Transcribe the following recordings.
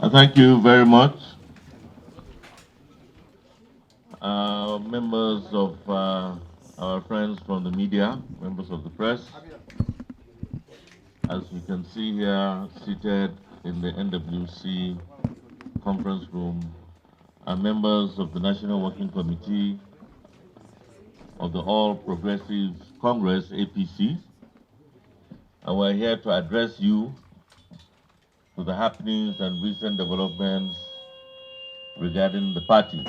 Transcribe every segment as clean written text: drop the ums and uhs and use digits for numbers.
Thank you very much. Members of our friends from the media, members of the press, as you can see here, seated in the NWC conference room, are members of the National Working Committee of the All Progressives Congress, APC, and we're here to address you to the happenings and recent developments regarding the party.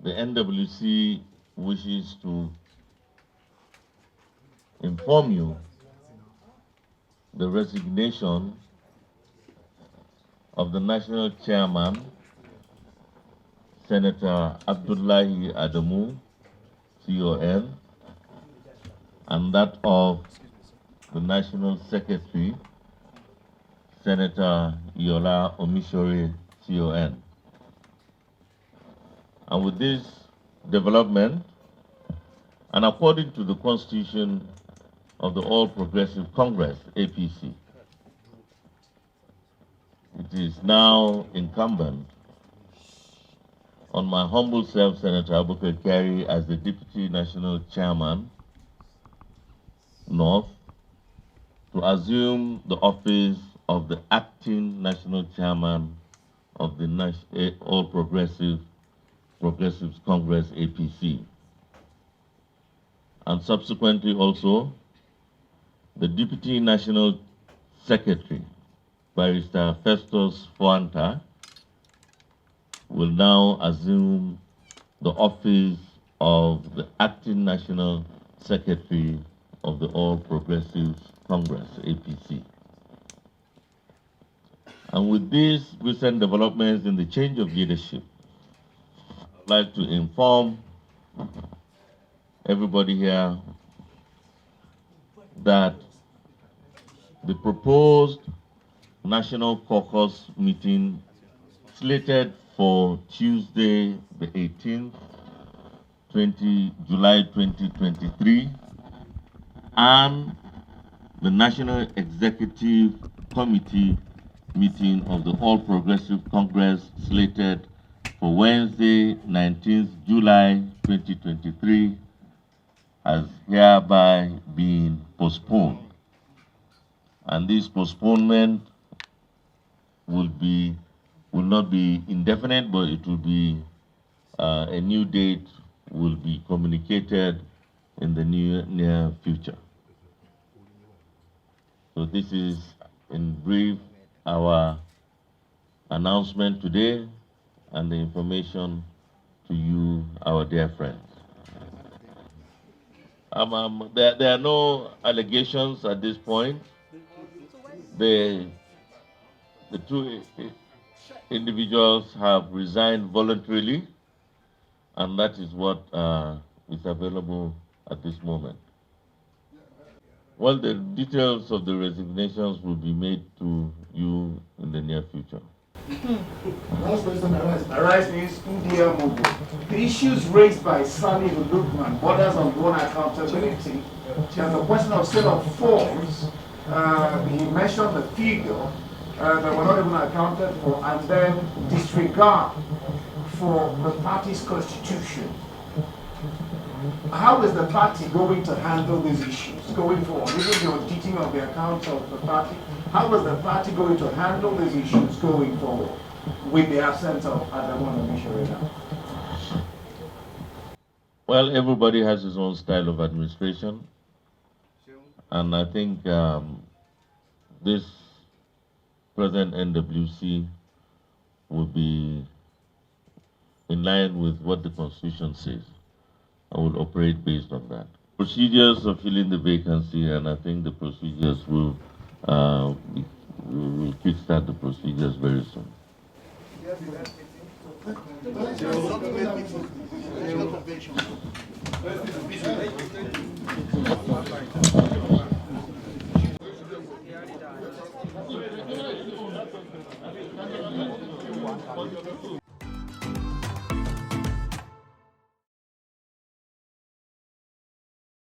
The NWC wishes to inform you the resignation of the National Chairman, Senator Abdullahi Adamu, CON, and that of the National Secretary, Senator Iyiola Omisore, CON. And with this development, and according to the Constitution of the All Progressive Congress, APC, it is now incumbent on my humble self, Senator Abdullahi Adamu, as the Deputy National Chairman, North, to assume the office of the Acting National Chairman of the All Progressives Congress, APC, and subsequently also the Deputy National Secretary, Barrister Festus Fuanta, will now assume the office of the Acting National Secretary of the All Progressives Congress, APC. And with these recent developments in the change of leadership, I'd like to inform everybody here that the proposed National Caucus meeting slated for Tuesday, the 18th, July 2023, and the National Executive Committee meeting of the All Progressive Congress slated for Wednesday, 19th July 2023, has hereby been postponed. And this postponement will not be indefinite, but it will be a new date will be communicated in the near future. So this is, in brief, our announcement today and the information to you, our dear friends. There are no allegations at this point. The two individuals have resigned voluntarily, and that is what is available at this moment. Well, the details of the resignations will be made to you in the near future. Last question arise means the issues raised by Sally Lukman borders on one accountability. There's a question of sale of forms. He mentioned the figure that were not even accounted for, and then disregard for the party's constitution. How is the party going to handle these issues going forward? This is the auditing of the accounts of the party. How is the party going to handle these issues going forward with the absence of Adamu and Omisore? Well, everybody has his own style of administration, and I think this present NWC will be in line with what the Constitution says. I will operate based on that. Procedures of filling the vacancy, and I think the procedures will kickstart the procedures very soon.